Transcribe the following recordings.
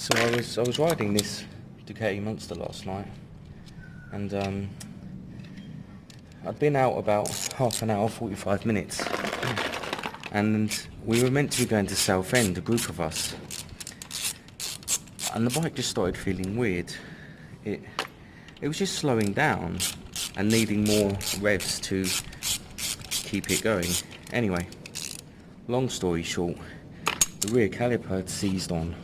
So I was riding this Ducati Monster last night, and I'd been out about half an hour, 45 minutes, and we were meant to be going to Southend, a group of us, and the bike just started feeling weird. It was just slowing down and needing more revs to keep it going. Anyway, long story short, the rear caliper had seized on.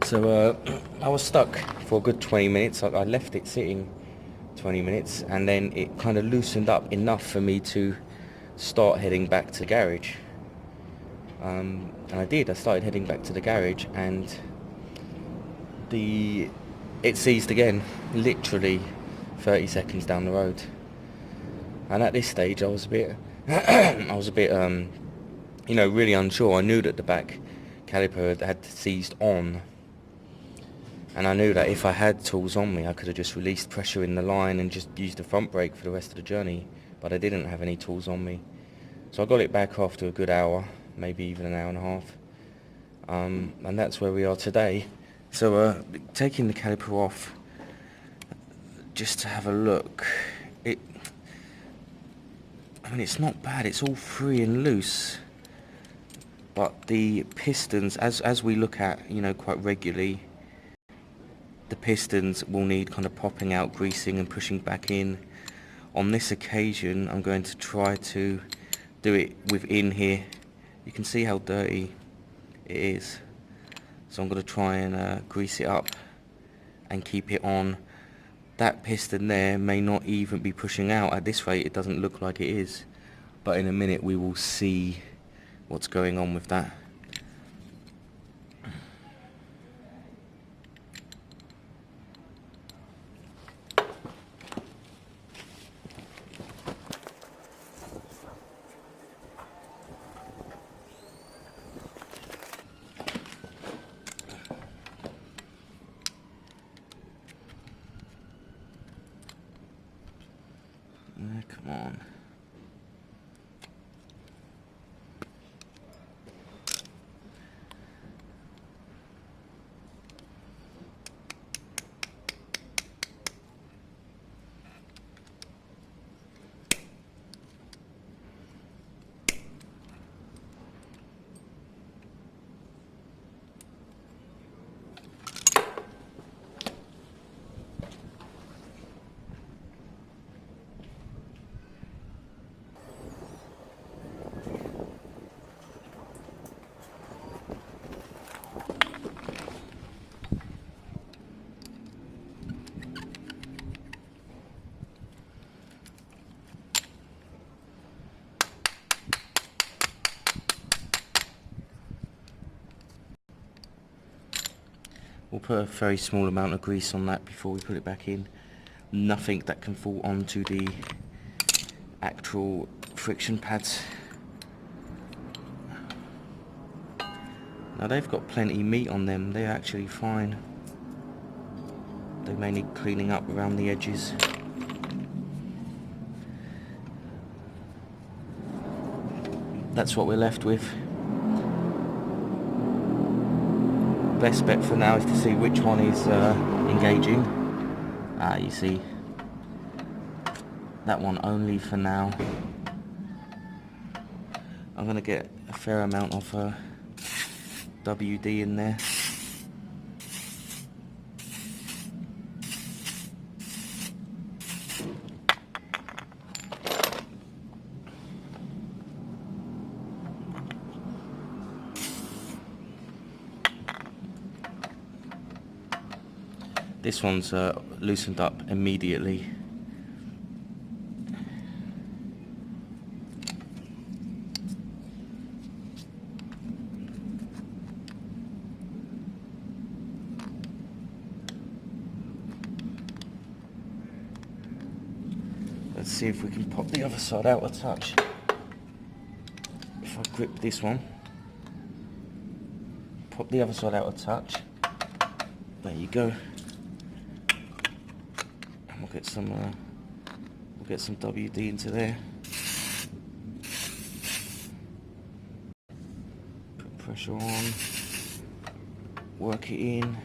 So I was stuck for a good 20 minutes. I left it sitting 20 minutes, and then it kind of loosened up enough for me to start heading back to the garage. And I did. I started heading back to the garage, and it seized again, literally 30 seconds down the road. And at this stage, I was a bit, really unsure. I knew that the back caliper had seized on, and I knew that if I had tools on me, I could have just released pressure in the line and just used the front brake for the rest of the journey. But I didn't have any tools on me, so I got it back after a good hour, maybe even an hour and a half. And that's where we are today. So taking the caliper off, just to have a look. It's not bad. It's all free and loose, but the pistons, as we look at, quite regularly, the pistons will need kind of popping out, greasing and pushing back in. On this occasion, I'm going to try to do it within here. You can see how dirty it is. So I'm going to try and grease it up and keep it on. That piston there may not even be pushing out. At this rate, it doesn't look like it is. But in a minute, we will see what's going on with that. Come on. We'll put a very small amount of grease on that before we put it back in. Nothing that can fall onto the actual friction pads. Now they've got plenty meat on them, they're actually fine. They may need cleaning up around the edges. That's what we're left with. Best bet for now is to see which one is engaging. You see that one only for now. I'm going to get a fair amount of WD in there. This one's loosened up immediately. Let's see if we can pop the other side out a touch. If I grip this one, pop the other side out a touch. There you go. And we'll get some WD into there. pressure on, work it in.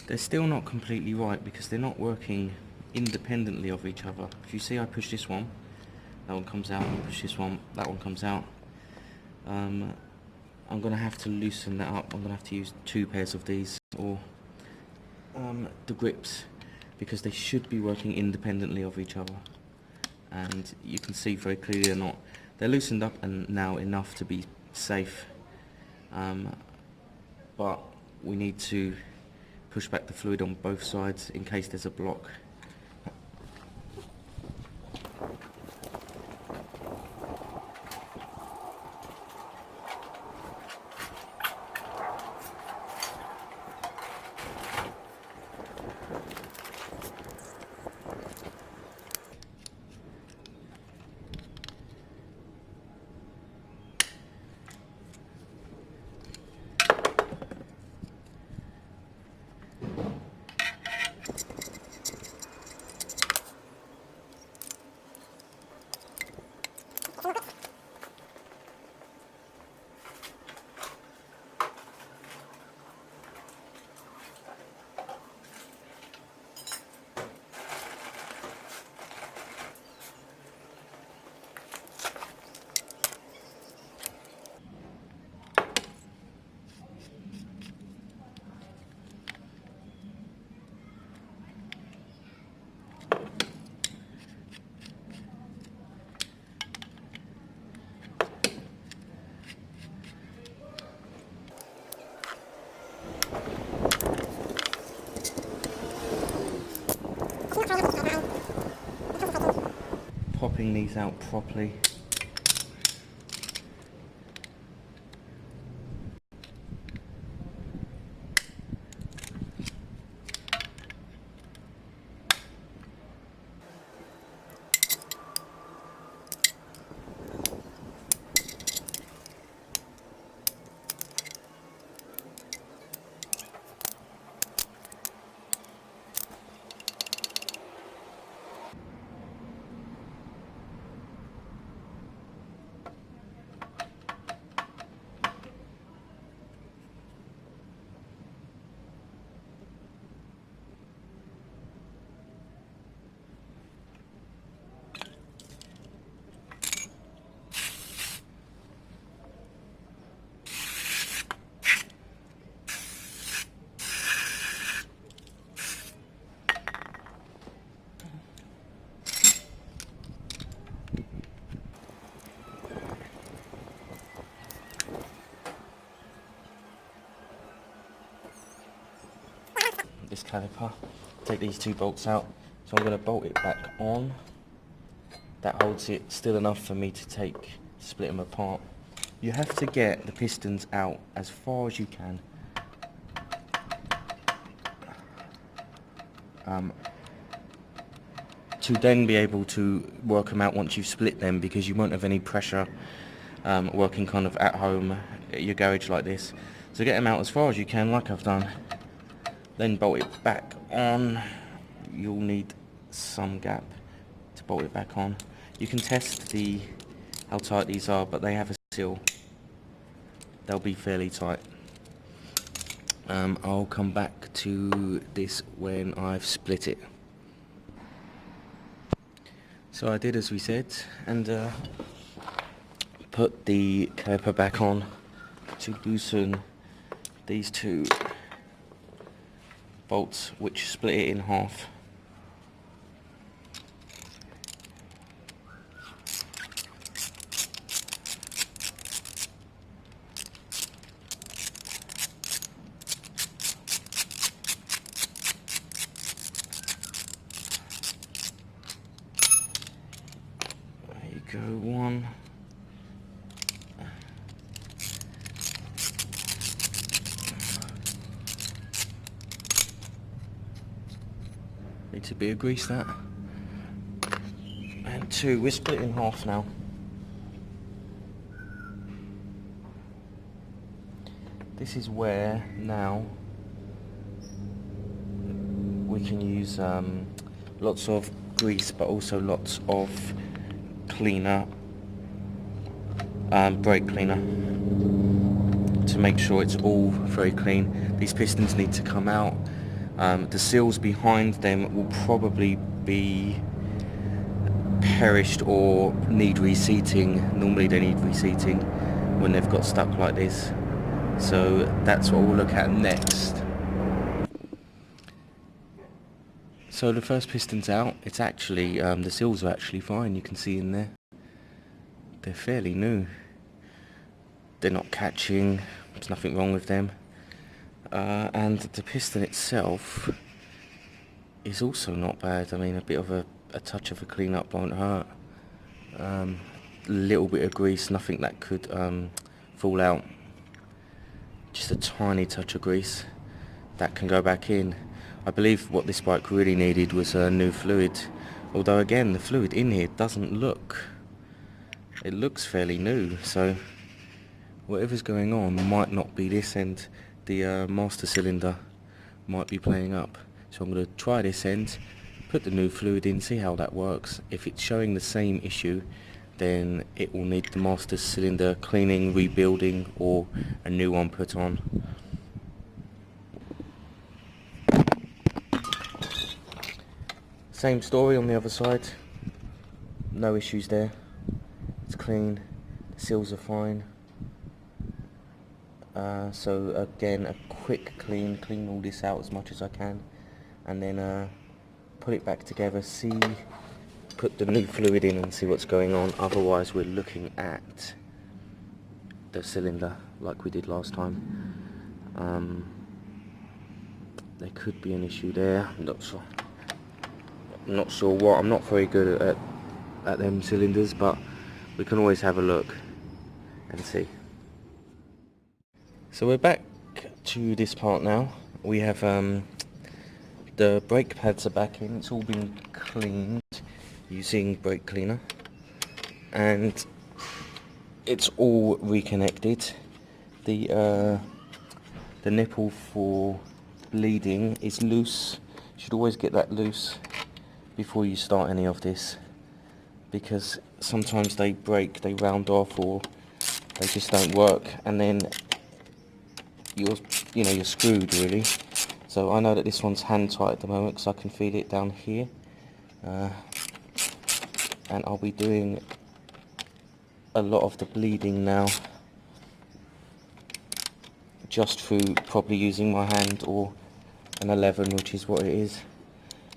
They're still not completely right because they're not working independently of each other. If you see, I push this one, that one comes out, and push this one, that one comes out. I'm going to have to loosen that up. I'm going to have to use 2 pairs of these, or the grips, because they should be working independently of each other. And you can see very clearly they're not. They're loosened up and now enough to be safe, but we need to push back the fluid on both sides in case there's a block. Popping these out properly. This caliper, take these 2 bolts out, so I'm going to bolt it back on. That holds it still enough for me to split them apart. You have to get the pistons out as far as you can. To then be able to work them out once you've split them, because you won't have any pressure working kind of at home at your garage like this. So get them out as far as you can, like I've done. Then bolt it back on. You'll need some gap to bolt it back on. You can test how tight these are, but they have a seal. They'll be fairly tight. I'll come back to this when I've split it. So I did as we said, and put the caliper back on to loosen these two bolts, which split it in half. There you go, one. Need to be a grease that. And two, we're split in half now. This is where now we can use lots of grease, but also lots of cleaner, brake cleaner, to make sure it's all very clean. These pistons need to come out. The seals behind them will probably be perished or need reseating. Normally they need reseating when they've got stuck like this. So that's what we'll look at next. So the first piston's out. It's actually, the seals are actually fine, you can see in there. They're fairly new. They're not catching, there's nothing wrong with them. And the piston itself is also not bad. I mean, a bit of a touch of a clean up won't hurt. A little bit of grease, nothing that could fall out. Just a tiny touch of grease that can go back in. I believe what this bike really needed was a new fluid. Although again, the fluid in here doesn't look, it looks fairly new. So whatever's going on might not be this end. The master cylinder might be playing up. So I'm going to try this end, put the new fluid in, see how that works. If it's showing the same issue, then it will need the master cylinder cleaning, rebuilding, or a new one put on. Same story on the other side. No issues there. It's clean, the seals are fine. So again, a quick clean all this out as much as I can, and then put it back together, put the new fluid in and see what's going on. Otherwise we're looking at the cylinder like we did last time. There could be an issue there, I'm not sure what. I'm not very good at them cylinders, but we can always have a look and see. So we're back to this part now. We have the brake pads are back in. It's all been cleaned using brake cleaner, and it's all reconnected. The nipple for bleeding is loose. You should always get that loose before you start any of this, because sometimes they break, they round off, or they just don't work, and then you're screwed really. So I know that this one's hand tight at the moment because I can feel it down here, and I'll be doing a lot of the bleeding now just through probably using my hand or an 11, which is what it is.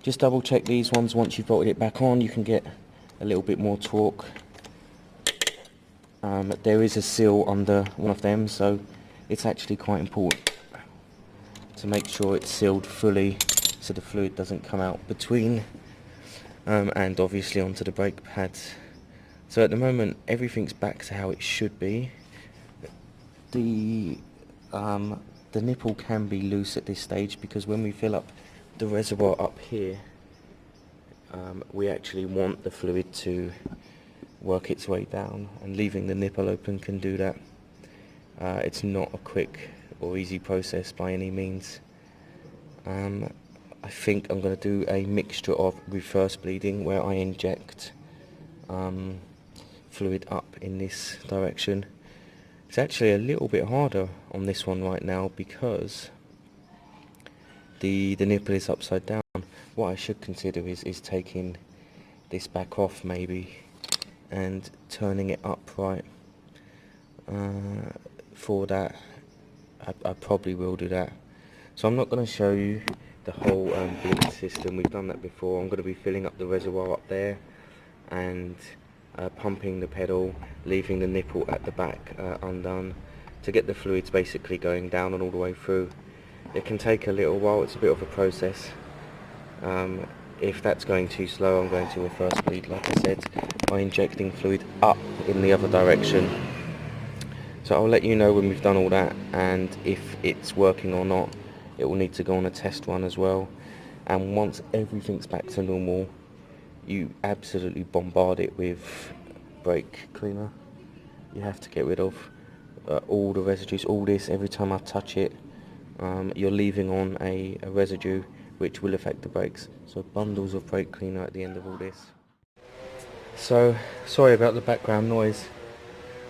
Just double check these ones. Once you've bolted it back on, you can get a little bit more torque. There is a seal under one of them, so it's actually quite important to make sure it's sealed fully so the fluid doesn't come out between, and obviously onto the brake pads. So at the moment everything's back to how it should be. The nipple can be loose at this stage because when we fill up the reservoir up here, we actually want the fluid to work its way down, and leaving the nipple open can do that. It's not a quick or easy process by any means. I think I'm going to do a mixture of reverse bleeding where I inject fluid up in this direction. It's actually a little bit harder on this one right now because the nipple is upside down. What I should consider is taking this back off maybe and turning it upright. For that I probably will do that. So I'm not going to show you the whole bleed system. We've done that before. I'm going to be filling up the reservoir up there and pumping the pedal, leaving the nipple at the back undone to get the fluids basically going down and all the way through. It can take a little while, it's a bit of a process. If that's going too slow, I'm going to reverse bleed, like I said, by injecting fluid up in the other direction. So I'll let you know when we've done all that, and if it's working or not. It will need to go on a test run as well. And once everything's back to normal, you absolutely bombard it with brake cleaner. You have to get rid of all the residues, all this. Every time I touch it, you're leaving on a residue which will affect the brakes. So bundles of brake cleaner at the end of all this. So sorry about the background noise.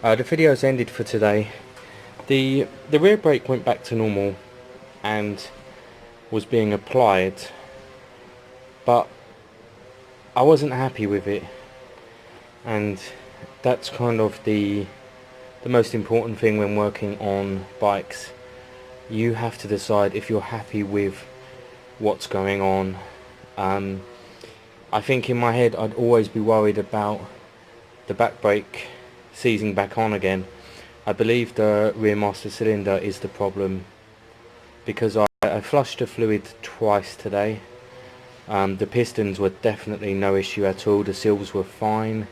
The video's ended for today. The rear brake went back to normal and was being applied, but I wasn't happy with it, and that's kind of the most important thing when working on bikes. You have to decide if you're happy with what's going on. I think in my head I'd always be worried about the back brake seizing back on again. I believe the rear master cylinder is the problem, because I flushed the fluid twice today. The pistons were definitely no issue at all. The seals were fine.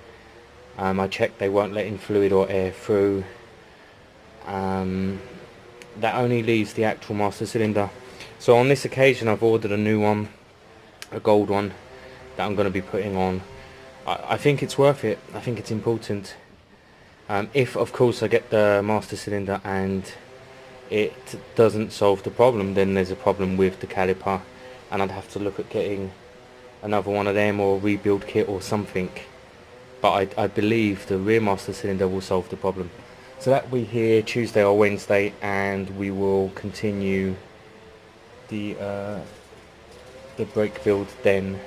I checked they weren't letting fluid or air through. That only leaves the actual master cylinder. So on this occasion I've ordered a new one, a gold one, that I'm going to be putting on. I think it's worth it. I think it's important. If of course I get the master cylinder and it doesn't solve the problem, then there's a problem with the caliper, and I'd have to look at getting another one of them or a rebuild kit or something. But I believe the rear master cylinder will solve the problem. So that will be here Tuesday or Wednesday, and we will continue the brake build then.